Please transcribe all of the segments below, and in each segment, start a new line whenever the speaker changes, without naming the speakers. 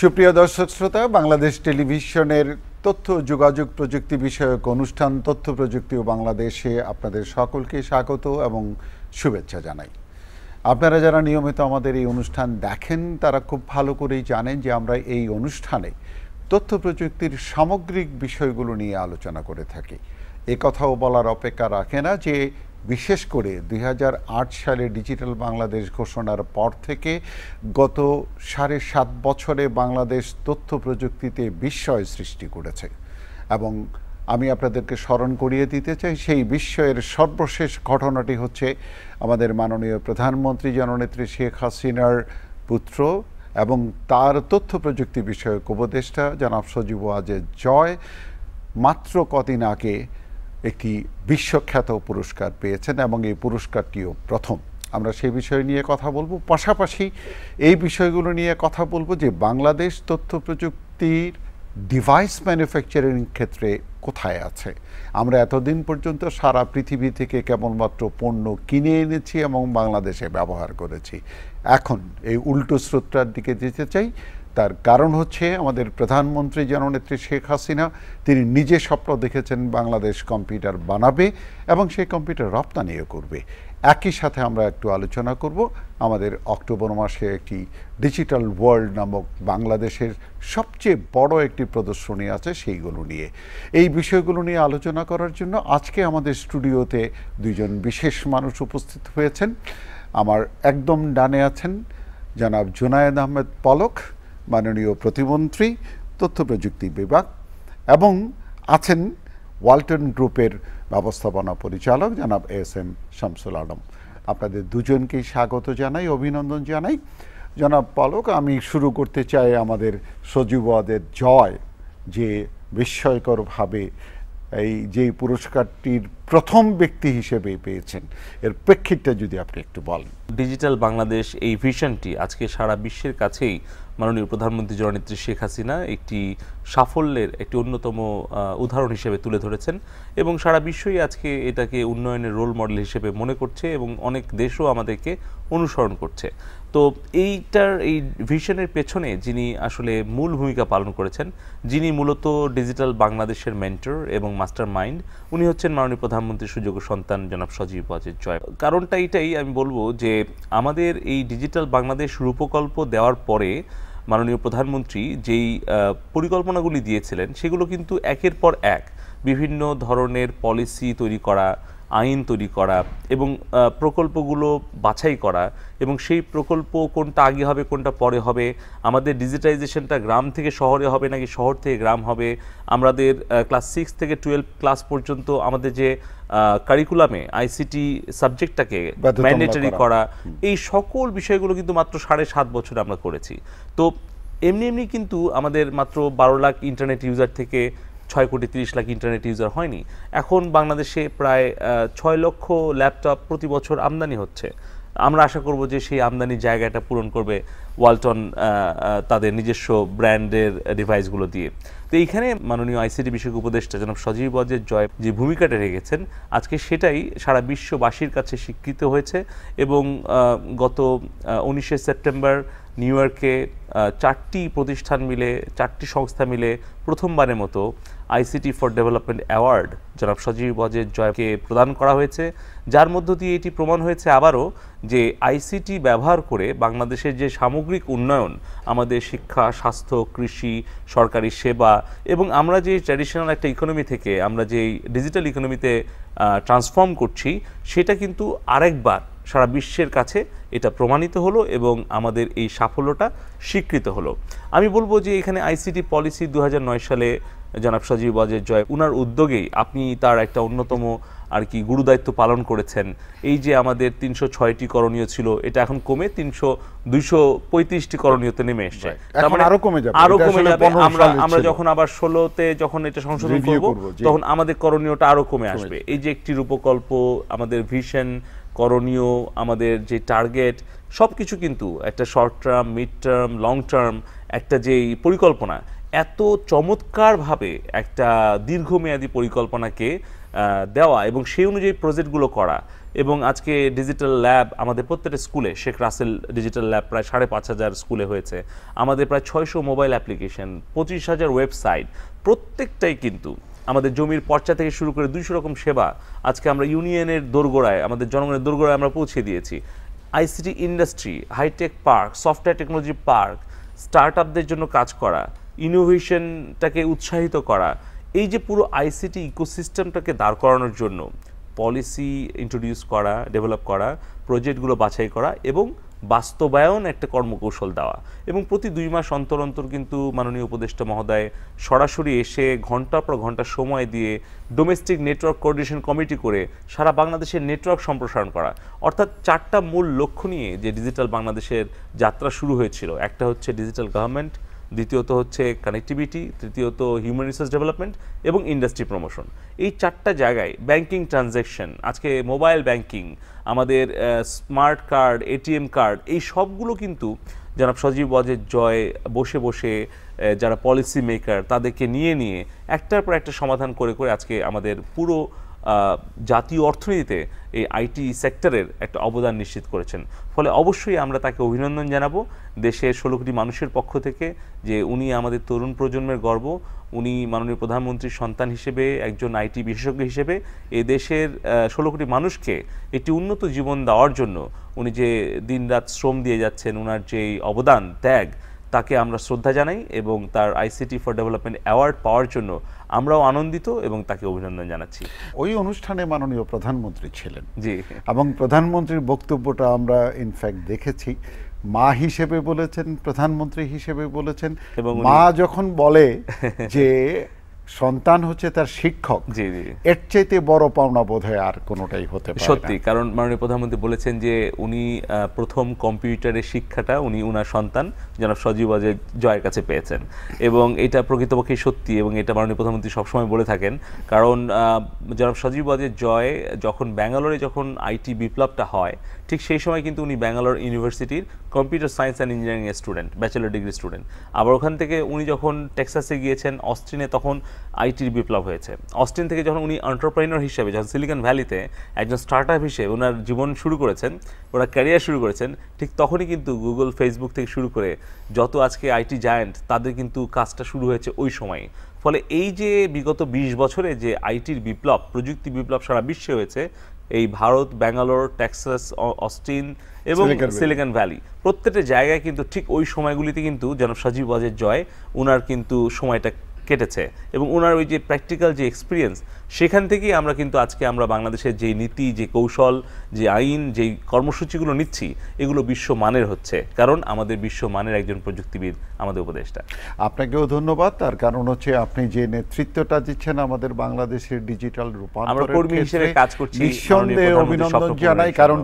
সুপ্রিয় দর্শক শ্রোতা, বাংলাদেশ টেলিভিশনের তথ্য যোগাযোগ প্রযুক্তি বিষয়ক অনুষ্ঠান তথ্য প্রযুক্তি ও বাংলাদেশে আপনাদের সকলকে স্বাগত এবং শুভেচ্ছা জানাই। আপনারা যারা নিয়মিত আমাদের এই অনুষ্ঠান দেখেন তারা খুব ভালো করেই জানেন যে আমরা এই অনুষ্ঠানে তথ্য প্রযুক্তির সামগ্রিক বিষয়গুলো নিয়ে আলোচনা করে থাকি। এ কথাও বলার অপেক্ষা রাখে না যে বিশেষ করে 2008 সালে ডিজিটাল বাংলাদেশ ঘোষণার পর থেকে গত 7.5 বছরে বাংলাদেশ তথ্য প্রযুক্তিতে বিস্ময় সৃষ্টি করেছে এবং আমি আপনাদেরকে স্মরণ করিয়ে দিতে চাই সেই বিস্ময়ের সর্বশেষ ঘটনাটি হচ্ছে আমাদের মাননীয় প্রধানমন্ত্রী জননেত্রী শেখ হাসিনার পুত্র এবং তার তথ্য প্রযুক্তি বিষয়ক উপদেষ্টা জনাব সজীব ওয়াজেদ জয় মাত্র কদিন আগে একটি বিশ্বখ্যাত পুরস্কার পেয়েছেন এবং এই পুরস্কারটিও প্রথম। আমরা সেই বিষয় নিয়ে কথা বলবো, পাশাপাশি এই বিষয়গুলো নিয়ে কথা বলবো যে বাংলাদেশ তথ্য প্রযুক্তির ডিভাইস ম্যানুফ্যাকচারিং ক্ষেত্রে কোথায় আছে। আমরা এতদিন পর্যন্ত সারা পৃথিবী থেকে কেবলমাত্র পণ্য কিনে এনেছি এবং বাংলাদেশে ব্যবহার করেছি। এখন এই উল্টো স্রোতটার দিকে যেতে চাই। তার কারণ হচ্ছে আমাদের প্রধানমন্ত্রী জননেত্রী শেখ হাসিনা তিনি নিজে স্বপ্ন দেখেছেন বাংলাদেশ কম্পিউটার বানাবে এবং সেই কম্পিউটার রপ্তানিও করবে। একই সাথে আমরা একটু আলোচনা করব আমাদের অক্টোবর মাসে একটি ডিজিটাল ওয়ার্ল্ড নামক বাংলাদেশের সবচেয়ে বড় একটি প্রদর্শনী আছে সেইগুলো নিয়ে। এই বিষয়গুলো নিয়ে আলোচনা করার জন্য আজকে আমাদের স্টুডিওতে দুইজন বিশেষ মানুষ উপস্থিত হয়েছেন। আমার একদম ডানে আছেন জনাব জুনায়েদ আহমেদ পলক, মাননীয় প্রতিমন্ত্রী তথ্য প্রযুক্তি বিভাগ, এবং আছেন ওয়ালটন গ্রুপের ব্যবস্থাপনা পরিচালক জনাব এস.এম. শামসুল আলম। আপনাদের দুজনকেই স্বাগত জানাই, অভিনন্দন জানাই। জনাব পলক, আমি শুরু করতে চাই আমাদের সজীব ওয়াজেদ জয় যে বিস্ময়করভাবে এই যে পুরস্কারটির প্রথম ব্যক্তি হিসেবে পেয়েছেন, এর প্রেক্ষিতটা যদি আপনি একটু বলেন।
ডিজিটাল বাংলাদেশ এই ভিশনটি আজকে সারা বিশ্বের কাছেই মাননীয় প্রধানমন্ত্রী জননেত্রী শেখ হাসিনা একটি সাফল্যের একটি অন্যতম উদাহরণ হিসেবে তুলে ধরেছেন এবং সারা বিশ্বই আজকে এটাকে উন্নয়নের রোল মডেল হিসেবে মনে করছে এবং অনেক দেশও আমাদেরকে অনুসরণ করছে। তো এই ভিশনের পেছনে যিনি আসলে মূল ভূমিকা পালন করেছেন, যিনি মূলত ডিজিটাল বাংলাদেশের মেন্টর এবং মাস্টার মাইন্ড, উনি হচ্ছেন মাননীয় প্রধানমন্ত্রীর সুযোগ্য সন্তান জনাব সজীব ওয়াজেদ জয়। কারণটা এটাই আমি বলবো যে আমাদের এই ডিজিটাল বাংলাদেশ রূপকল্প দেওয়ার পরে মাননীয় প্রধানমন্ত্রী যেই পরিকল্পনাগুলি দিয়েছিলেন সেগুলো কিন্তু একের পর এক বিভিন্ন ধরনের পলিসি তৈরি করা, আইন তৈরি করা এবং প্রকল্পগুলো বাছাই করা এবং সেই প্রকল্প কোনটা আগে হবে কোনটা পরে হবে, আমাদের ডিজিটাইজেশনটা গ্রাম থেকে শহরে হবে নাকি শহর থেকে গ্রাম হবে, আমাদের ক্লাস 6 থেকে 12 ক্লাস পর্যন্ত আমাদের যে কারিকুলামে আইসিটি সাবজেক্টটাকে ম্যান্ডেটরি করা, এই সকল বিষয়গুলো কিন্তু মাত্র 7.5 বছরে আমরা করেছি। তো এমনি কিন্তু আমাদের মাত্র 12 লাখ ইন্টারনেট ইউজার থেকে 6,30,00,000 ইন্টারনেট ইউজার হয়নি। এখন বাংলাদেশে প্রায় 6 লক্ষ ল্যাপটপ প্রতি বছর আমদানি হচ্ছে। আমরা আশা করব যে সেই আমদানির জায়গাটা পূরণ করবে ওয়ালটন তাদের নিজস্ব ব্র্যান্ডের ডিভাইসগুলো দিয়ে। তো এইখানে মাননীয় আইসিটি বিষয়ক উপদেষ্টা জনাব সজীব ওয়াজেদ জয় যে ভূমিকাটা রেখেছেন আজকে সেটাই সারা বিশ্ববাসীর কাছে স্বীকৃত হয়েছে এবং গত 19শে সেপ্টেম্বর নিউ ইয়র্কে 4টি প্রতিষ্ঠান মিলে 4টি সংস্থা মিলে প্রথমবারের মতো আইসিটি ফর ডেভেলপমেন্ট অ্যাওয়ার্ড জনাব সজীব ওয়াজেদ জয়কে প্রদান করা হয়েছে, যার মধ্য দিয়ে এটি প্রমাণ হয়েছে আবারও যে আইসিটি ব্যবহার করে বাংলাদেশের যে সামগ্রিক উন্নয়ন, আমাদের শিক্ষা, স্বাস্থ্য, কৃষি, সরকারি সেবা এবং আমরা যে ট্র্যাডিশনাল একটা ইকোনমি থেকে আমরা যে ডিজিটাল ইকোনমিতে ট্রান্সফর্ম করছি সেটা কিন্তু আরেকবার সারা বিশ্বের কাছে এটা প্রমাণিত হলো এবং আমাদের এই সাফল্যটা স্বীকৃত হলো। আমি বলবো যে এখানে আইসিটি পলিসি 2009 সালে জনাব সজীব ওয়াজেদ জয় উনার উদ্যোগেই আপনি তার একটা অন্যতম আর কি গুরুদায়িত্ব পালন করেছেন। এই যে আমাদের 306টি করণীয় ছিল এটা এখন কমে 235টি করণীয়তে নেমে এসছে, তার মানে আরো কমে যাবে। আমরা যখন আবার 16তে যখন এটা সংশোধন করব তখন আমাদের করণীয়টা আরো কমে আসবে। এই যে একটি রূপকল্প, আমাদের ভিশন, করণীয়, আমাদের যে টার্গেট সবকিছু কিন্তু একটা short term, mid term, long term একটা যেই পরিকল্পনা, এত চমৎকারভাবে একটা দীর্ঘমেয়াদী পরিকল্পনাকে দেওয়া এবং সেই অনুযায়ী প্রজেক্টগুলো করা, এবং আজকে ডিজিটাল ল্যাব আমাদের প্রত্যেকটা স্কুলে, শেখ রাসেল ডিজিটাল ল্যাব প্রায় 5,500 স্কুলে হয়েছে, আমাদের প্রায় 600 মোবাইল অ্যাপ্লিকেশন, 25,000 ওয়েবসাইট, প্রত্যেকটাই কিন্তু আমাদের জমির পর্চা থেকে শুরু করে 200 রকম সেবা আজকে আমরা ইউনিয়নের দোরগোড়ায়, আমাদের জনগণের দোরগোড়ায় আমরা পৌঁছে দিয়েছি। ICT industry, hi tech park, software technology park, start আপদের জন্য কাজ করা, ইনোভেশনটাকে উৎসাহিত করা, এই যে পুরো আইসিটি ইকোসিস্টেমটাকে দাঁড় করানোর জন্য পলিসি ইন্ট্রোডিউস করা, ডেভেলপ করা, প্রজেক্টগুলো বাছাই করা এবং বাস্তবায়ন একটা কর্মকৌশল দেওয়া। এবং প্রতি 2 মাস অন্তর অন্তর কিন্তু মাননীয় উপদেষ্টা মহোদয় সরাসরি এসে ঘন্টার পর ঘন্টা সময় দিয়ে ডোমেস্টিক নেটওয়ার্ক কোঅর্ডিনেশন কমিটি করে সারা বাংলাদেশের নেটওয়ার্ক সম্প্রসারণ করা। অর্থাৎ 4টা মূল লক্ষ্য নিয়ে যে ডিজিটাল বাংলাদেশের যাত্রা শুরু হয়েছিল, একটা হচ্ছে ডিজিটাল গভর্নমেন্ট, দ্বিতীয়ত হচ্ছে কানেক্টিভিটি, তৃতীয়ত হিউম্যান রিসোর্স ডেভেলপমেন্ট এবং ইন্ডাস্ট্রি প্রমোশন। এই 4টা জায়গায় ব্যাংকিং ট্রানজ্যাকশন, আজকে মোবাইল ব্যাংকিং, আমাদের স্মার্ট কার্ড, এটিএম কার্ড, এই সবগুলো কিন্তু জনাব সজীব ওয়াজেদ জয় বসে বসে যারা পলিসি মেকার তাদেরকে নিয়ে নিয়ে একটার পর একটা সমাধান করে করে আজকে আমাদের পুরো জাতীয় অর্থনীতিতে এই আইটি সেক্টরের একটা অবদান নিশ্চিত করেছেন। ফলে অবশ্যই আমরা তাকে অভিনন্দন জানাবো দেশের 16 কোটি মানুষের পক্ষ থেকে, যে উনি আমাদের তরুণ প্রজন্মের গর্ব। উনি মাননীয় প্রধানমন্ত্রীর সন্তান হিসেবে, একজন আইটি বিশেষজ্ঞ হিসেবে এ দেশের 16 কোটি মানুষকে একটি উন্নত জীবন দেওয়ার জন্য উনি যে দিনরাত শ্রম দিয়ে যাচ্ছেন, ওনার যে অবদান, ত্যাগ, তাকে আমরা শ্রদ্ধা জানাই এবং তার আইসিটি ফর ডেভেলপমেন্ট অ্যাওয়ার্ড পাওয়ার জন্য আমরাও আনন্দিত এবং তাকে অভিনন্দন জানাচ্ছি।
ওই অনুষ্ঠানে মাননীয় প্রধানমন্ত্রী ছিলেন,
জি,
এবং প্রধানমন্ত্রীর বক্তব্যটা আমরা ইনফ্যাক্ট দেখেছি। মা হিসেবে বলেছেন, প্রধানমন্ত্রী হিসেবে বলেছেন,
এবং
মা যখন বলে যে সন্তান হচ্ছে তার শিক্ষক,
জি জি,
এর চাইতে বড় পাওনা বোধহয় আর কোনোটাই হতে পারে না।
সত্যি, কারণ মাননীয় প্রধানমন্ত্রী বলেছেন যে উনি প্রথম কম্পিউটারের শিক্ষাটা উনি উনার সন্তান জনাব সজীব ওয়াজেদ জয়ের কাছে পেয়েছেন, এবং এটা প্রকৃতপক্ষে সত্যি, এবং এটা মাননীয় প্রধানমন্ত্রী সবসময় বলে থাকেন। কারণ জনাব সজীব ওয়াজেদ জয় যখন ব্যাঙ্গালোরে যখন আইটি বিপ্লবটা হয়, ঠিক সেই সময় কিন্তু উনি ব্যাঙ্গালোর ইউনিভার্সিটির কম্পিউটার সায়েন্স অ্যান্ড ইঞ্জিনিয়ারিং এর স্টুডেন্ট, ব্যাচেলর ডিগ্রি স্টুডেন্ট। আবার ওখান থেকে উনি যখন টেক্সাসে গিয়েছেন, অস্টিনে, তখন আইটির বিপ্লব হয়েছে। অস্টিন থেকে যখন উনি এন্টারপ্রেনার হিসেবে, যখন সিলিকন ভ্যালিতে একজন স্টার্টআপ হিসেবে ওনার জীবন শুরু করেছেন, ওনার ক্যারিয়ার শুরু করেছেন, ঠিক তখনই কিন্তু গুগল, ফেসবুক থেকে শুরু করে যত আজকে আইটি জায়ান্ট, তাদের কিন্তু কাজটা শুরু হয়েছে ওই সময়। ফলে এই যে বিগত 20 বছরে যে আইটির বিপ্লব, প্রযুক্তি বিপ্লব সারা বিশ্বে হয়েছে, এই ভারত, ব্যাঙ্গালোর, টেক্সাস, অস্টিন এবং সিলিকন ভ্যালি, প্রত্যেকটা জায়গায় কিন্তু ঠিক ওই সময়গুলিতে কিন্তু জনাব সজীব ওয়াজেদ জয় ওনার কিন্তু সময়টা কেটেছে, এবং ওনার ওই যে প্র্যাকটিক্যাল যে এক্সপিরিয়েন্স, সেখান থেকেই আমরা কিন্তু আজকে আমরা বাংলাদেশের যে নীতি, যে কৌশল, যে আইন, যেই কর্মসূচিগুলো নিচ্ছি, এগুলো বিশ্বমানের হচ্ছে, কারণ আমাদের বিশ্বমানের একজন প্রযুক্তিবিদ আমাদের উপদেষ্টা।
আপনাকেও ধন্যবাদ। তার কারণ হচ্ছে আপনি যে নেতৃত্বটা দিচ্ছেন আমাদের বাংলাদেশের ডিজিটাল রূপান্তরের
কর্মী হিসেবে কাজ করছি,
নিঃসন্দেহে অভিনন্দন জানাই, কারণ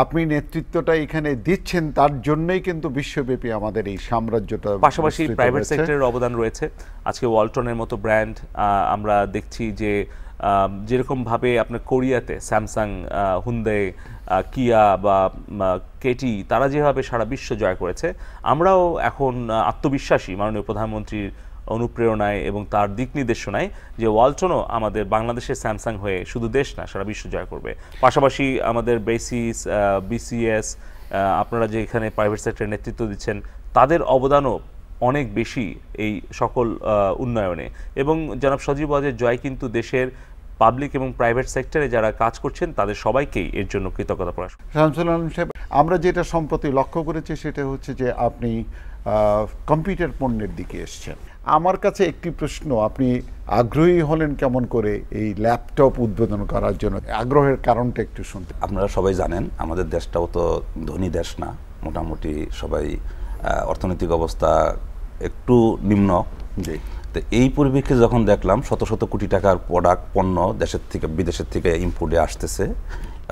আপনি নেতৃত্বটা এখানে দিচ্ছেন, তার জন্যই কিন্তু বিশ্বব্যাপী আমাদের এই সাম্রাজ্যটা।
পাশাপাশি প্রাইভেট সেক্টরের অবদান রয়েছে। আজকে ওয়ালটনের মতো ব্র্যান্ড আমরা দেখছি যে যেরকমভাবে আপনার কোরিয়াতে স্যামসাং, হুন্দাই, কিয়া বা কেটি, তারা যেভাবে সারা বিশ্ব জয় করেছে, আমরাও এখন আত্মবিশ্বাসী মাননীয় প্রধানমন্ত্রীর অনুপ্রেরণায় এবং তার দিক নির্দেশনায় যে ওয়ালটনও আমাদের বাংলাদেশের স্যামসাং হয়ে শুধু দেশ না, সারা বিশ্ব জয় করবে। পাশাপাশি আমাদের বেসিস, বিসিএস, আপনারা যে এখানে প্রাইভেট সেক্টরের নেতৃত্ব দিচ্ছেন, তাদের অবদানও অনেক বেশি এই সকল উন্নয়নে। এবং জনাব সজীব ওয়াজেদ জয় কিন্তু দেশের পাবলিক এবং প্রাইভেট সেক্টরে যারা কাজ করছেন তাদের সবাইকেই এর জন্য কৃতজ্ঞতা প্রকাশ করি।
শামসুল আলম সাহেব, আমরা যেটা সম্প্রতি লক্ষ্য করেছি সেটা হচ্ছে যে আপনি কম্পিউটার পণ্যের দিকে এসছেন। আমার কাছে একটি প্রশ্ন, আপনি আগ্রহী হলেন কেমন করে এই ল্যাপটপ উদ্বোধন করার জন্য? আগ্রহের কারণটা একটু শুনতে।
আপনারা সবাই জানেন আমাদের দেশটাও তো ধনী দেশ না, মোটামুটি সবাই অর্থনৈতিক অবস্থা একটু নিম্ন। তো এই পরিপ্রেক্ষিতে যখন দেখলাম শত শত কোটি টাকার পণ্য দেশের থেকে, বিদেশের থেকে ইম্পোর্টে আসতেছে,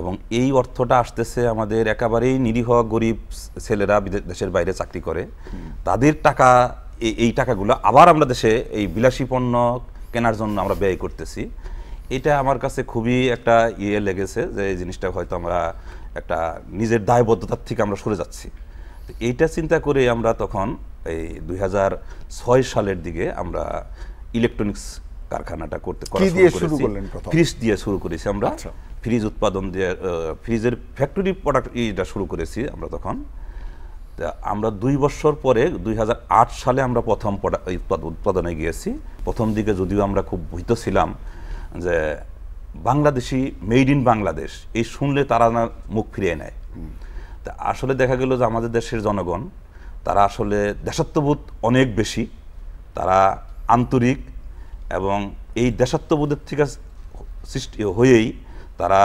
এবং এই অর্থটা আসতেছে আমাদের একেবারেই নিরীহ গরিব ছেলেরা দেশের বাইরে চাকরি করে, তাদের টাকা, এই টাকাগুলো আবার আমরা দেশে এই বিলাসী পণ্য কেনার জন্য আমরা ব্যয় করতেছি। এটা আমার কাছে খুবই একটা লেগেছে যে এই জিনিসটা হয়তো আমরা একটা নিজের দায়বদ্ধতার থেকে আমরা সরে যাচ্ছি। তো এইটা চিন্তা করে আমরা তখন এই 2006 সালের দিকে আমরা ইলেকট্রনিক্স কারখানাটা করতে ফ্রিজ দিয়ে শুরু করেছি আমরা। ফ্রিজ উৎপাদন দিয়ে ফ্রিজের ফ্যাক্টরি প্রোডাক্ট এটা শুরু করেছি আমরা তখন। তা আমরা 2 বছর পরে 2008 সালে আমরা প্রথম উৎপাদনে গিয়েছি। প্রথম দিকে যদিও আমরা খুব ভীত ছিলাম যে বাংলাদেশি মেড ইন বাংলাদেশ এই শুনলে তারা না মুখ ফিরিয়ে নেয়। তা আসলে দেখা গেল যে আমাদের দেশের জনগণ তারা আসলে দেশাত্মবোধ অনেক বেশি, তারা আন্তরিক, এবং এই দেশাত্মবোধের থেকে সৃষ্টি হয়েই তারা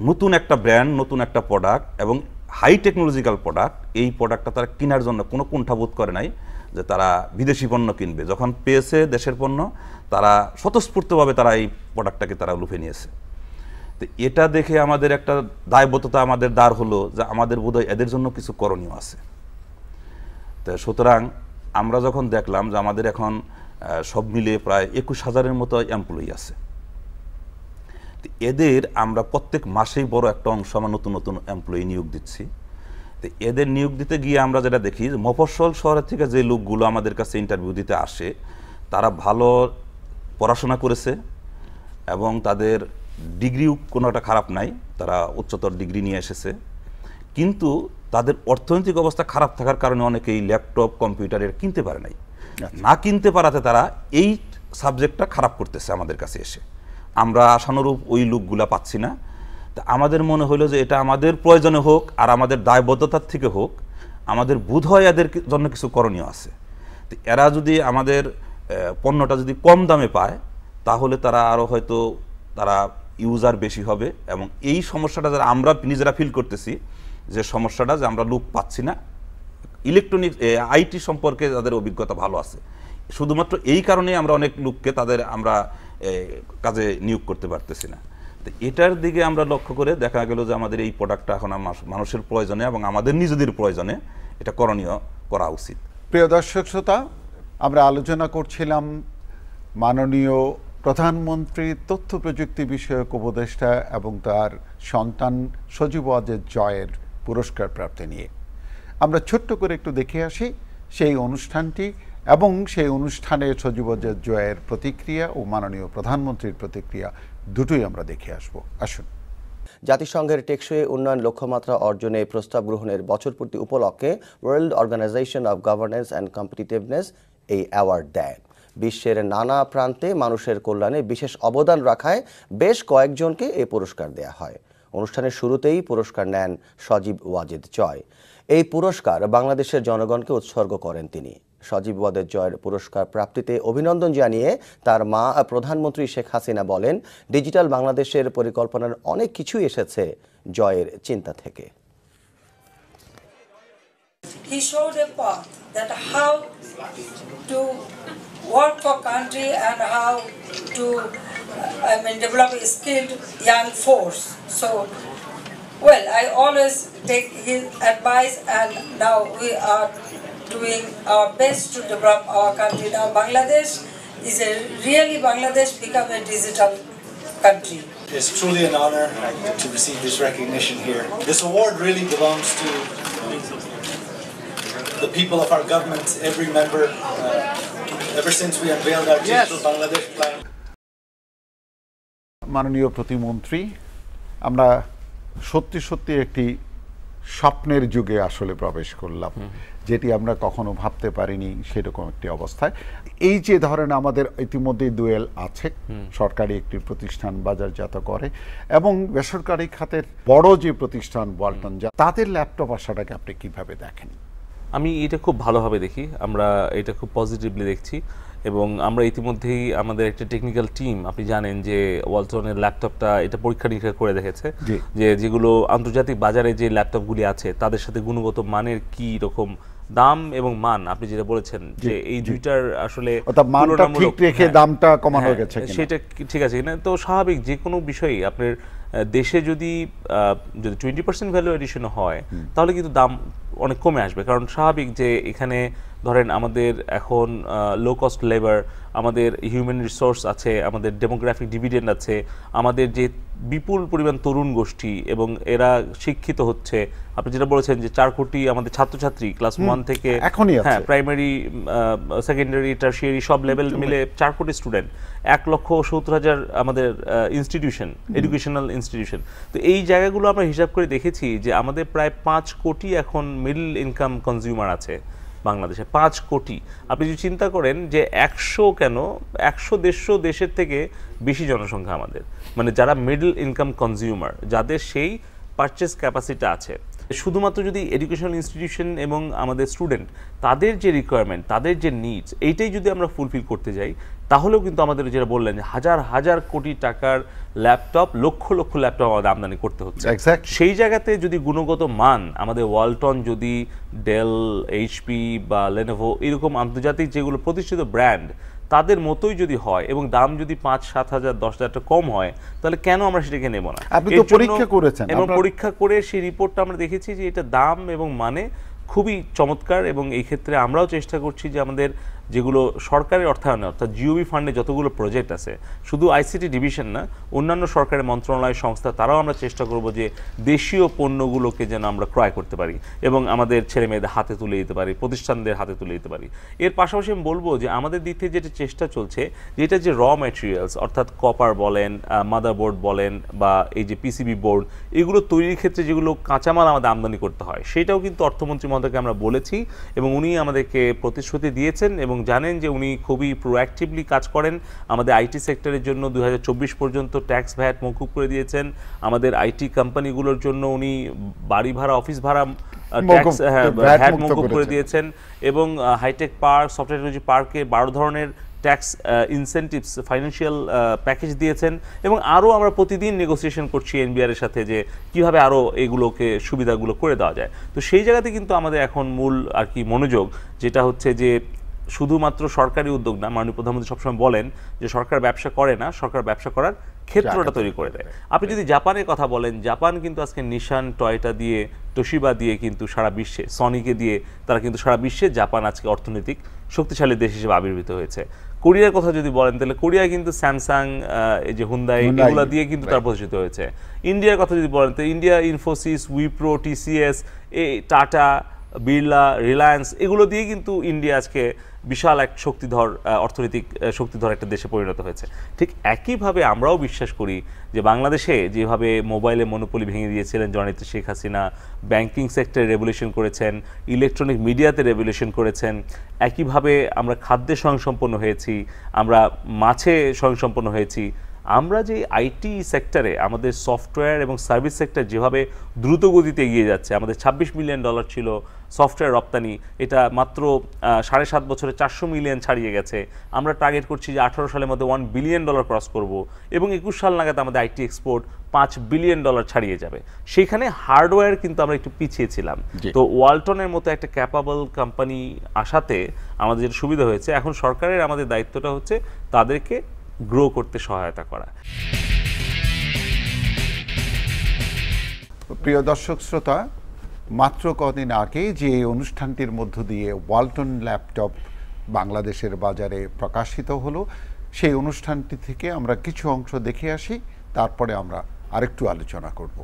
নতুন একটা ব্র্যান্ড, নতুন একটা প্রোডাক্ট এবং হাই টেকনোলজিক্যাল প্রোডাক্ট, এই প্রোডাক্টটা তারা কেনার জন্য কোনো কুণ্ঠাবোধ করে নাই যে তারা বিদেশি পণ্য কিনবে। যখন পেয়েছে দেশের পণ্য, তারা স্বতঃস্ফূর্তভাবে তারা এই প্রোডাক্টটাকে তারা লুফে নিয়েছে। তো এটা দেখে আমাদের একটা দায়বদ্ধতা আমাদের দাঁড় হলো যে আমাদের বোধহয় এদের জন্য কিছু করণীয় আছে। তো সুতরাং আমরা যখন দেখলাম যে আমাদের এখন সব মিলিয়ে প্রায় 21,000-এর মতো এমপ্লয়ি আছে, এদের আমরা প্রত্যেক মাসেই বড় একটা অংশ আমরা নতুন নতুন এমপ্লয়ি নিয়োগ দিচ্ছি। তো এদের নিয়োগ দিতে গিয়ে আমরা যেটা দেখি, মফস্বল শহরের থেকে যে লোকগুলো আমাদের কাছে ইন্টারভিউ দিতে আসে তারা ভালো পড়াশোনা করেছে এবং তাদের ডিগ্রিও কোনোটা খারাপ নাই, তারা উচ্চতর ডিগ্রি নিয়ে এসেছে, কিন্তু তাদের অর্থনৈতিক অবস্থা খারাপ থাকার কারণে অনেকেই ল্যাপটপ কম্পিউটারের কিনতে পারে নাই। না কিনতে পারাতে তারা এই সাবজেক্টটা খারাপ করতেছে আমাদের কাছে এসে। আমরা আশানুরূপ ওই লোকগুলা পাচ্ছি না। তা আমাদের মনে হলো যে এটা আমাদের প্রয়োজনে হোক আর আমাদের দায়বদ্ধতার থেকে হোক, আমাদের বোধ হয় এদের জন্য কিছু করণীয় আছে। তো এরা যদি আমাদের পণ্যটা যদি কম দামে পায় তাহলে তারা আরও হয়তো তারা ইউজার বেশি হবে, এবং এই সমস্যাটা যারা আমরা নিজেরা ফিল করতেছি যে সমস্যাটা যে আমরা লোক পাচ্ছি না, ইলেকট্রনিক্স আইটি সম্পর্কে তাদের অভিজ্ঞতা ভালো আছে, শুধুমাত্র এই কারণেই আমরা অনেক লোককে তাদের আমরা কাজে নিয়োগ করতে পারতেছি না। তো এটার দিকে আমরা লক্ষ্য করে দেখা গেল যে আমাদের এই প্রোডাক্টটা এখন মানুষের প্রয়োজনে এবং আমাদের নিজেদের প্রয়োজনে এটা করণীয় করা উচিত।
প্রিয় দর্শক শ্রোতা, আমরা আলোচনা করছিলাম মাননীয় প্রধানমন্ত্রী তথ্য প্রযুক্তি বিষয়ক উপদেষ্টা এবং তার সন্তান সজীব ওয়াজেদ জয়ের পুরস্কার প্রাপ্তি নিয়ে। আমরা ছোট্ট করে একটু দেখে আসি সেই অনুষ্ঠানটি এবং সেই অনুষ্ঠানে সজীব ওয়াজেদ জয়ের প্রতিক্রিয়া ও মাননীয় প্রধানমন্ত্রীর প্রতিক্রিয়া দুটোই আমরা দেখে আসব। আসুন।
জাতিসংঘের টেকসই উন্নয়ন লক্ষ্যমাত্রা অর্জনে প্রস্তাব গ্রহণের বছরপূর্তি উপলক্ষে World Organization of Governance and Competitiveness এই অ্যাওয়ার্ড দেয়। বিশ্বের নানা প্রান্তে মানুষের কল্যাণে বিশেষ অবদান রাখায় বেশ কয়েকজনকে এই পুরস্কার দেয়া হয়। অনুষ্ঠানের শুরুতেই পুরস্কার নেন সজীব ওয়াজেদ জয়। এই পুরস্কার বাংলাদেশের জনগণকে উৎসর্গ করেন তিনি। সজীব ওয়াজেদ জয়ের পুরস্কার প্রাপ্তিতে অভিনন্দন জানিয়ে তার মা প্রধানমন্ত্রী শেখ হাসিনা বলেন, ডিজিটাল বাংলাদেশের পরিকল্পনার অনেক কিছুই এসেছে জয়ের চিন্তা থেকে।
He showed a path that how to work for country and how to develop a skilled young force. So, well, I always take his advice, and now we are doing our best to develop our country. Now Bangladesh is Bangladesh become a digital country.
It's truly an honor to receive this recognition here. This award really belongs to the people of our government, every member, ever since we unveiled our Digital Bangladesh plan.
মাননীয় প্রতিমন্ত্রী, আমরা সত্যি সত্যি একটি স্বপ্নের যুগে আসলে প্রবেশ করলাম, যেটি আমরা কখনো ভাবতে পারিনি সেরকম একটি অবস্থায়। এই যে ধরেন আমাদের ইতিমধ্যেই দুয়েল আছে, সরকারি একটি প্রতিষ্ঠান বাজারজাত করে, এবং বেসরকারি খাতের বড় যে প্রতিষ্ঠান ওয়ালটন, তাদের ল্যাপটপ আসাটাকে আপনি কিভাবে দেখেন?
আমি এটা খুব ভালোভাবে দেখি, আমরা এটা খুব পজিটিভলি দেখছি, এবং আমরা ইতিমধ্যেই আমাদের একটা টেকনিক্যাল টিম, আপনি জানেন যে ওয়ালটনের ল্যাপটপটা এটা পরীক্ষা নিরীক্ষা করে দেখেছে যে যেগুলো আন্তর্জাতিক বাজারে যে ল্যাপটপগুলি আছে তাদের সাথে গুণগত মানের কি রকম দাম এবং মান, আপনি যেটা বলেছেন যে এই দুইটার আসলে
মানটা ঠিক রেখে দামটা কমানো গেছে
সেটা ঠিক আছে কিনা। তো স্বাভাবিক যে কোনো বিষয়ই আপনার দেশে যদি 20% ভ্যালু এডিশন হয় তাহলে কিন্তু দাম অনেক কমে আসবে, কারণ স্বাভাবিক যে এখানে ধরেন আমাদের এখন লো কস্ট লেবার, আমাদের হিউম্যান রিসোর্স আছে, আমাদের ডেমোগ্রাফিক ডিভিডেন্ড আছে, আমাদের যে বিপুল পরিমাণ তরুণ গোষ্ঠী এবং এরা শিক্ষিত হচ্ছে। আপনি যেটা বলেছেন যে 4 কোটি আমাদের ছাত্রছাত্রী ক্লাস 1 থেকে
এখনই আছে।
হ্যাঁ প্রাইমারি, সেকেন্ডারি, টারশিয়ারি সব লেভেল মিলে 4 কোটি স্টুডেন্ট, 1,70,000 আমাদের ইনস্টিটিউশন, এডুকেশনাল ইনস্টিটিউশন। তো এই জায়গাগুলো আমরা হিসাব করে দেখেছি যে আমাদের প্রায় 5 কোটি এখন মিডল ইনকাম কনজিউমার আছে বাংলাদেশে, 5 কোটি। আপনি যদি চিন্তা করেন যে 100 দেশের থেকে বেশি জনসংখ্যা আমাদের, মানে যারা মিডল ইনকাম কনজিউমার, যাদের সেই পারচেস ক্যাপাসিটি আছে। শুধুমাত্র যদি এডুকেশনাল ইনস্টিটিউশন এবং আমাদের স্টুডেন্ট তাদের যে রিকোয়ারমেন্ট, তাদের যে নিডস, এইটাই যদি আমরা ফুলফিল করতে যাই, তাহলেও কিন্তু আমাদের যেটা বললেন যে হাজার হাজার কোটি টাকার ল্যাপটপ, লক্ষ লক্ষ ল্যাপটপ আমাদের আমদানি করতে হচ্ছে। সেই জায়গাতে যদি গুণগত মান আমাদের ওয়ালটন, যদি ডেল, এইচপি বা লেনোভো এরকম আন্তর্জাতিক যেগুলো প্রতিষ্ঠিত ব্র্যান্ড, তাদের মতোই যদি হয় এবং দাম যদি 5-7 হাজার 10 হাজার টাকা কম হয়, তাহলে কেন আমরা সেটাকে নেব না?
আপনি তো পরীক্ষা করেছেন,
এবং পরীক্ষা করে সেই রিপোর্টটা আমরা দেখেছি যে এটা দাম এবং মানে খুবই চমৎকার। এবং এই ক্ষেত্রে আমরাও চেষ্টা করছি যে আমাদের যেগুলো সরকারের অর্থায়নে, অর্থাৎ জিওবি ফান্ডে যতগুলো প্রজেক্ট আছে, শুধু আইসিটি ডিভিশন না, অন্যান্য সরকারি মন্ত্রণালয়, সংস্থা, তারাও আমরা চেষ্টা করব যে দেশীয় পণ্যগুলোকে যেন আমরা ক্রয় করতে পারি এবং আমাদের ছেলে মেয়েদের হাতে তুলে দিতে পারি, প্রতিষ্ঠানদের হাতে তুলে দিতে পারি। এর পাশাপাশি আমি বলবো যে আমাদের দিক থেকে যেটা চেষ্টা চলছে, যেটা যে র ম্যাটেরিয়ালস, অর্থাৎ কপার বলেন, মাদারবোর্ড বলেন, বা এই যে পিসিবি বোর্ড, এগুলো তৈরির ক্ষেত্রে যেগুলো কাঁচামাল আমাদের আমদানি করতে হয়, সেটাও কিন্তু অর্থমন্ত্রী মহোদয়কে আমরা বলেছি এবং উনি আমাদেরকে প্রতিশ্রুতি দিয়েছেন এবং জানেন যে উনি খুবই প্রোঅ্যাক্টিভলি কাজ করেন। আমাদের আইটি সেক্টরের জন্য 2024 পর্যন্ত ট্যাক্স ভ্যাট মওকুফ করে দিয়েছেন। আমাদের আইটি কোম্পানিগুলোর জন্য উনি বাড়ি ভাড়া, অফিস ভাড়া ট্যাক্স ভ্যাট মওকুফ করে দিয়েছেন এবং হাইটেক পার্ক, সফটওয়্যার টেকনোলজি পার্কে 12 ধরনের ট্যাক্স ইনসেন্টিভস, ফাইন্যান্সিয়াল প্যাকেজ দিয়েছেন। এবং আরও আমরা প্রতিদিন নেগোসিয়েশন করছি এনবিআর এর সাথে যে কীভাবে আরও এগুলোকে সুবিধাগুলো করে দেওয়া যায়। তো সেই জায়গাতে কিন্তু আমাদের এখন মূল আর কি মনোযোগ যেটা হচ্ছে যে শুধুমাত্র সরকারি উদ্যোগ না, মাননীয় প্রধানমন্ত্রী সবসময় বলেন যে সরকার ব্যবসা করে না, সরকার ব্যবসা করার ক্ষেত্রটা তৈরি করে দেয়। আপনি যদি জাপানের কথা বলেন, জাপান কিন্তু আজকে নিশান, টয়োটা দিয়ে, তোশিবা দিয়ে কিন্তু সারা বিশ্বে, সনিকে দিয়ে তারা কিন্তু সারা বিশ্বে জাপান আজকে অর্থনৈতিক শক্তিশালী দেশ হিসেবে আবির্ভূত হয়েছে। কোরিয়ার কথা যদি বলেন তাহলে কোরিয়া কিন্তু স্যামসাং, এই যে হুন্দাই, এগুলো দিয়ে কিন্তু তারা প্রতিষ্ঠিত হয়েছে। ইন্ডিয়ার কথা যদি বলেন তো India Infosys, Wipro, TCS, tata, Birla, Reliance, এগুলো দিয়ে কিন্তু ইন্ডিয়া আজকে বিশাল এক শক্তিধর, অর্থনৈতিক শক্তিধর একটা দেশে পরিণত হয়েছে। ঠিক একইভাবে আমরাও বিশ্বাস করি যে বাংলাদেশে যেভাবে মোবাইলে মনোপলি ভেঙে দিয়েছিলেন জননেত্রী শেখ হাসিনা, ব্যাংকিং সেক্টরে রেভলিউশন করেছেন, ইলেকট্রনিক মিডিয়াতে রেভলিউশন করেছেন, একইভাবে আমরা খাদ্যে স্বয়ংসম্পন্ন হয়েছি, আমরা মাছে স্বয়ংসম্পন্ন হয়েছি। আমরা যে আইটি সেক্টরে, আমাদের সফটওয়্যার এবং সার্ভিস সেক্টর যেভাবে দ্রুত গতিতে এগিয়ে যাচ্ছে, আমাদের $26 মিলিয়ন ছিল সফটওয়্যার রপ্তানি, এটা মাত্র 7.5 বছরে 400 মিলিয়ন ছাড়িয়ে গেছে। আমরা টার্গেট করছি যে 18 সালের মধ্যে $1 বিলিয়ন ক্রস করব এবং 21 সাল নাগাদ আমাদের আইটি এক্সপোর্ট $5 বিলিয়ন ছাড়িয়ে যাবে। সেইখানে হার্ডওয়্যার কিন্তু আমরা একটু পিছিয়ে ছিলাম। তো ওয়ালটনের মতো একটা ক্যাপাবল কোম্পানি আসাতে আমাদের যেটা সুবিধা হয়েছে, এখন সরকারের আমাদের দায়িত্বটা হচ্ছে তাদেরকে গ্রো করতে সহায়তা করা।
প্রিয় দর্শক শ্রোতা, মাত্র কদিন আগে যে অনুষ্ঠানটির মধ্য দিয়ে ওয়ালটন ল্যাপটপ বাংলাদেশের বাজারে প্রকাশিত হলো, সেই অনুষ্ঠানটি থেকে আমরা কিছু অংশ দেখে আসি, তারপরে আমরা আরেকটু আলোচনা করব।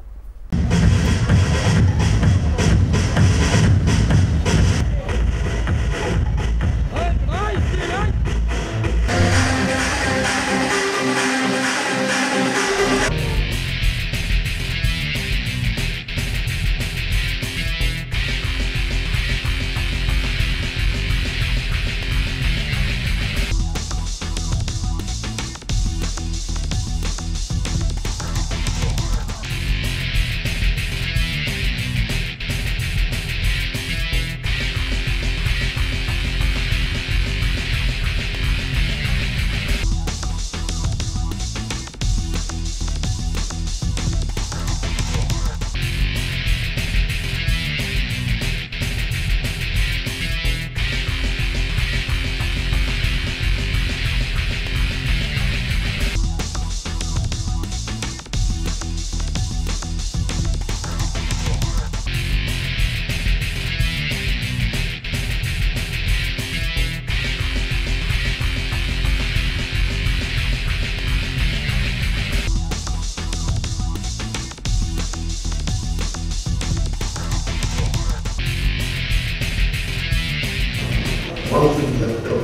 ফলোপিং ল্যাপটপ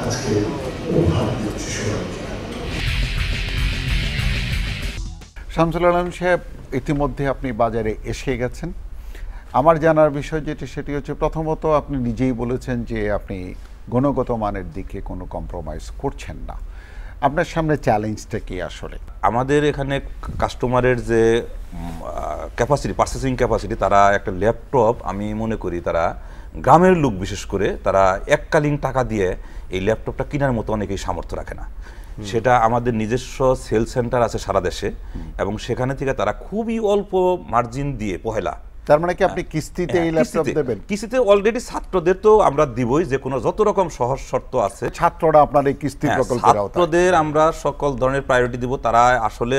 আজকে উপহার দিচ্ছি সবাইকে।
শামসুল আলম সাহেব, ইতিমধ্যে আপনি বাজারে এসে গেছেন। আমার জানার বিষয় যেটি সেটি হচ্ছে, প্রথমত আপনি নিজেই বলেছেন যে আপনি গুণগত মানের দিকে কোনো কম্প্রোমাইজ করছেন না। আপনার সামনে চ্যালেঞ্জটা কি আসলে?
আমাদের এখানে কাস্টমারের যে ক্যাপাসিটি, পারচেসিং ক্যাপাসিটি, তারা একটা ল্যাপটপ, আমি মনে করি তারা গ্রামের লোক বিশেষ করে, তারা এককালীন টাকা দিয়ে এই ল্যাপটপটা কেনার মতো অনেকেই সামর্থ্য রাখে না। সেটা আমাদের নিজস্ব সেল সেন্টার আছে সারা দেশে, এবং সেখানে থেকে তারা খুবই অল্প মার্জিন দিয়ে পহেলা,
তার মানে কি আপনি কিস্তিতে এই ল্যাপটপ দেবেন?
কিস্তিতে অলরেডি ছাত্রদের তো আমরা দিবই, যে কোনো যত রকম সহজ শর্ত আছে
ছাত্ররা আপনার এই কিস্তি প্রকল্পের আওতায়?
ছাত্রদের আমরা সকল ধরনের প্রায়োরিটি দিব। তারা আসলে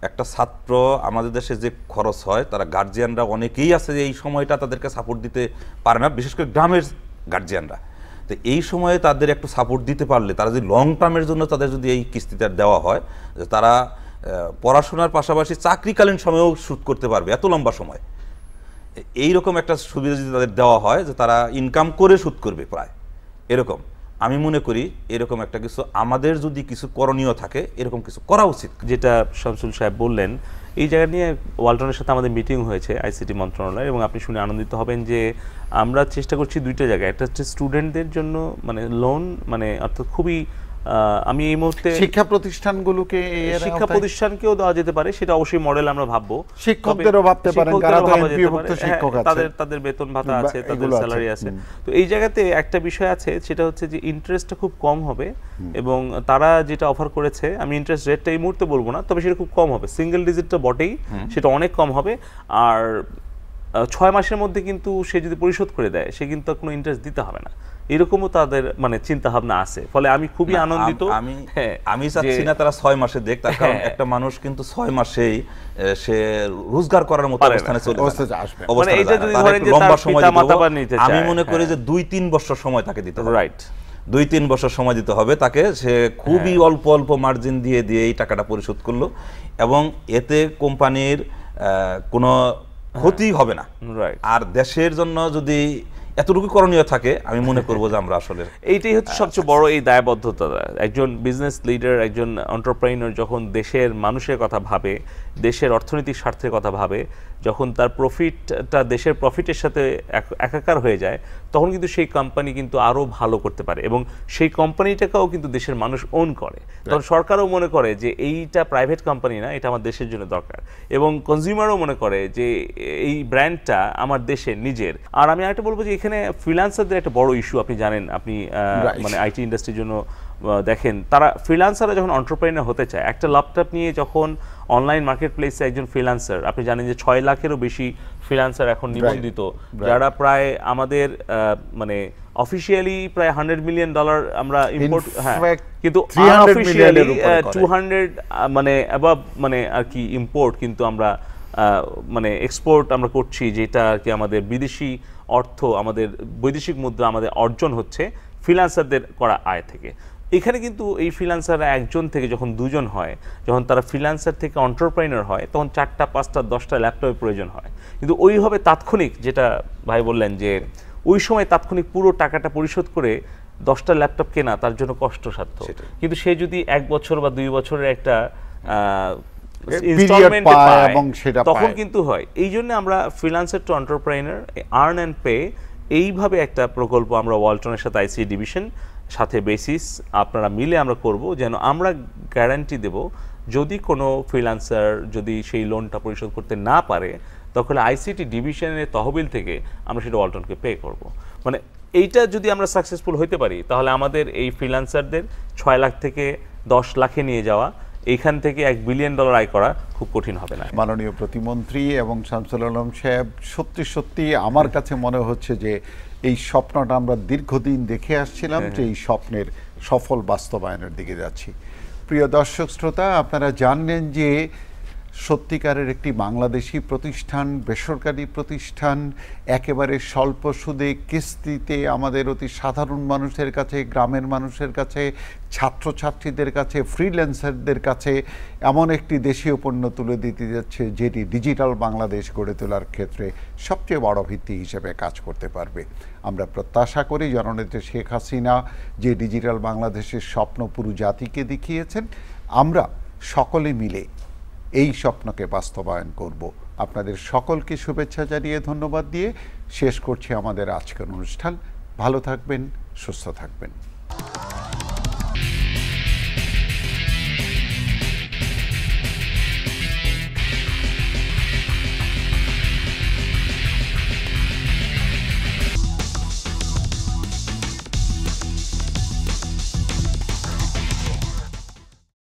একটা ছাত্র, আমাদের দেশে যে খরচ হয়, তারা গার্জিয়ানরা অনেকেই আছে যে এই সময়টা তাদেরকে সাপোর্ট দিতে পারে না, বিশেষ করে গ্রামের গার্জিয়ানরা। তো এই সময়ে তাদের একটু সাপোর্ট দিতে পারলে, তারা যদি লং টার্মের জন্য তাদের যদি এই কিস্তিটা দেওয়া হয়, যে তারা পড়াশোনার পাশাপাশি চাকরিকালীন সময়েও শোধ করতে পারবে এত লম্বা সময়, এইরকম একটা সুবিধা যদি তাদের দেওয়া হয় যে তারা ইনকাম করে শোধ করবে প্রায়, এরকম আমি মনে করি এরকম একটা কিছু আমাদের যদি কিছু করণীয় থাকে, এরকম কিছু করা উচিত।
যেটা শামসুল সাহেব বললেন, এই জায়গা নিয়ে ওয়ালটনের সাথে আমাদের মিটিং হয়েছে আইসিটি মন্ত্রণালয়, এবং আপনি শুনে আনন্দিত হবেন যে আমরা চেষ্টা করছি দুইটা জায়গায়। একটা হচ্ছে স্টুডেন্টদের জন্য মানে লোন, মানে অর্থাৎ খুবই আমি এই মুহূর্তে
শিক্ষা প্রতিষ্ঠানগুলোকে,
শিক্ষা প্রতিষ্ঠানকেও দেওয়া যেতে পারে, সেটা অবশ্যই মডেল আমরা ভাববো।
শিক্ষকদেরও ভাবতে পারেন, যারা তো এমপিওভুক্ত শিক্ষক আছে,
তাদের বেতন ভাতা আছে, তাদের স্যালারি আছে। তো এই জায়গাতে একটা বিষয় আছে, সেটা হচ্ছে যে ইন্টারেস্টটা খুব কম হবে, এবং তারা যেটা অফার করেছে, আমি ইন্টারেস্ট রেটটা এই মুহূর্তে বলবো না, তবে সেটা খুব কম হবে, সিঙ্গেল ডিজিটটা বটেই, সেটা অনেক কম হবে। আর 6 মাসের মধ্যে কিন্তু সে যদি পরিশোধ করে দেয়, সে কিন্তু কোনো ইন্টারেস্ট দিতে হবে না, এরকমও তাদের মানে চিন্তা ভাবনা আছে। ফলে আমি খুবই আনন্দিত।
আমি চাচ্ছি না তারা 6 মাসে দেখ, তার কারণ একটা মানুষ কিন্তু 6 মাসেই সে রোজগার করার মতো অবস্থানে চলে আসবে।
মানে এটা যদি ধরেন যে তার পিতা-মাতা নিতে চায়,
আমি মনে করি যে 2-3 বছর সময় তাকে দিতে হবে।
রাইট,
2-3 বছর সময় দিতে হবে তাকে। সে খুবই অল্প অল্প মার্জিন দিয়ে দিয়ে এই টাকাটা পরিশোধ করলো, এবং এতে কোম্পানির কোনো ক্ষতি হবে না। আর দেশের জন্য যদি এতটুকু করণীয় থাকে, আমি মনে করবো যে আমরা আসলে
এইটাই হচ্ছে সবচেয়ে বড় এই দায়বদ্ধতা। একজন বিজনেস লিডার, একজন এন্টারপ্রেনিউর যখন দেশের মানুষের কথা ভাবে, দেশের অর্থনৈতিক স্বার্থের কথা ভাবে, যখন তার প্রফিটটা দেশের প্রফিটের সাথে একাকার হয়ে যায়, তখন কিন্তু সেই কোম্পানি কিন্তু আরও ভালো করতে পারে, এবং সেই কোম্পানিটাকেও কিন্তু দেশের মানুষ ওন করে। তখন সরকারও মনে করে যে এইটা প্রাইভেট কোম্পানি না, এটা আমার দেশের জন্য দরকার, এবং কনজিউমারও মনে করে যে এই ব্র্যান্ডটা আমার দেশের নিজের। আর আমি আরেকটা বলবো যে এখানে ফ্রিল্যান্সারদের একটা বড় ইস্যু, আপনি জানেন, আপনি মানে আইটি ইন্ডাস্ট্রির জন্য দেখেন, তারা ফ্রিল্যান্সাররা যখন এন্টারপ্রেনার হতে চায়, একটা ল্যাপটপ নিয়ে যখন অনলাইন মার্কেট প্লেসে একজন ফ্রিল্যান্সার, আপনি জানেন যে 6 লাখেরও বেশি ফ্রিল্যান্সার এখন নিবন্ধিত, যারা প্রায় আমাদের মানে অফিসিয়ালি প্রায় $100 মিলিয়ন আমরা ইম্পোর্ট, হ্যাঁ, কিন্তু আনঅফিশিয়ালি 200 মানে অ্যাবাভ মানে আর কি ইম্পোর্ট কিন্তু আমরা মানে এক্সপোর্ট আমরা করছি, যেটা আর কি আমাদের বিদেশি অর্থ, আমাদের বৈদেশিক মুদ্রা আমাদের অর্জন হচ্ছে ফ্রিল্যান্সারদের করা আয় থেকে। এখানে কিন্তু এই ফ্রিল্যান্সাররা একজন থেকে যখন 2জন হয়, যখন তারা ফ্রিল্যান্সার থেকে এন্টারপ্রেনার হয়, তখন 4টা 5টা 10টা ল্যাপটপের প্রয়োজন হয়। কিন্তু ওইভাবে তাৎক্ষণিক, যেটা ভাই বললেন যে ওই সময় তাৎক্ষণিক পুরো টাকাটা পরিশোধ করে 10টা ল্যাপটপ কেনা তার জন্য কষ্টসাধ্য। কিন্তু সে যদি 1 বছর বা 2 বছরের একটা ইনস্টলমেন্ট পায়, তখন কিন্তু হয়। এই জন্য আমরা freelancer to entrepreneur earn and pay, এইভাবে একটা প্রকল্প আমরা ওয়ালটনের সাথে আইসি ডিভিশন সাথে বেসিস আপনারা মিলে আমরা করব, যেন আমরা গ্যারান্টি দেব যদি কোনো ফ্রিল্যান্সার যদি সেই লোনটা পরিশোধ করতে না পারে, তখন আইসিটি ডিভিশনের তহবিল থেকে আমরা সেটা ওয়ালটনকে পে করব। মানে এইটা যদি আমরা সাকসেসফুল হইতে পারি, তাহলে আমাদের এই ফ্রিল্যান্সারদের 6 লাখ থেকে 10 লাখে নিয়ে যাওয়া, এইখান থেকে $1 বিলিয়ন আয় করা খুব কঠিন হবে না।
মাননীয় প্রতিমন্ত্রী এবং শামসুল আলম সাহেব, সত্যি সত্যি আমার কাছে মনে হচ্ছে যে এই স্বপ্নটা আমরা দীর্ঘদিন দেখে আসছিলাম, যে এই স্বপ্নের সফল বাস্তবায়নের দিকে যাচ্ছি। প্রিয় দর্শক শ্রোতা, আপনারা জানলেন যে সত্যিকারের একটি বাংলাদেশি প্রতিষ্ঠান, বেসরকারি প্রতিষ্ঠান, একেবারে স্বল্প সুদে কিস্তিতে আমাদের অতি সাধারণ মানুষের কাছে, গ্রামের মানুষের কাছে, ছাত্রছাত্রীদের কাছে, ফ্রিল্যান্সারদের কাছে এমন একটি দেশীয় পণ্য তুলে দিতে যাচ্ছে যেটি ডিজিটাল বাংলাদেশ গড়ে তোলার ক্ষেত্রে সবচেয়ে বড় ভিত্তি হিসেবে কাজ করতে পারবে। আমরা প্রত্যাশা করি জননেত্রী শেখ হাসিনা যে ডিজিটাল বাংলাদেশের স্বপ্ন পুরো জাতিকে দেখিয়েছেন, আমরা সকলে মিলে এই স্বপ্নকে বাস্তবায়ন করব। আপনাদের সকলকে শুভেচ্ছা জানিয়ে ধন্যবাদ দিয়ে শেষ করছি আমাদের আজকের অনুষ্ঠান। ভালো থাকবেন, সুস্থ থাকবেন।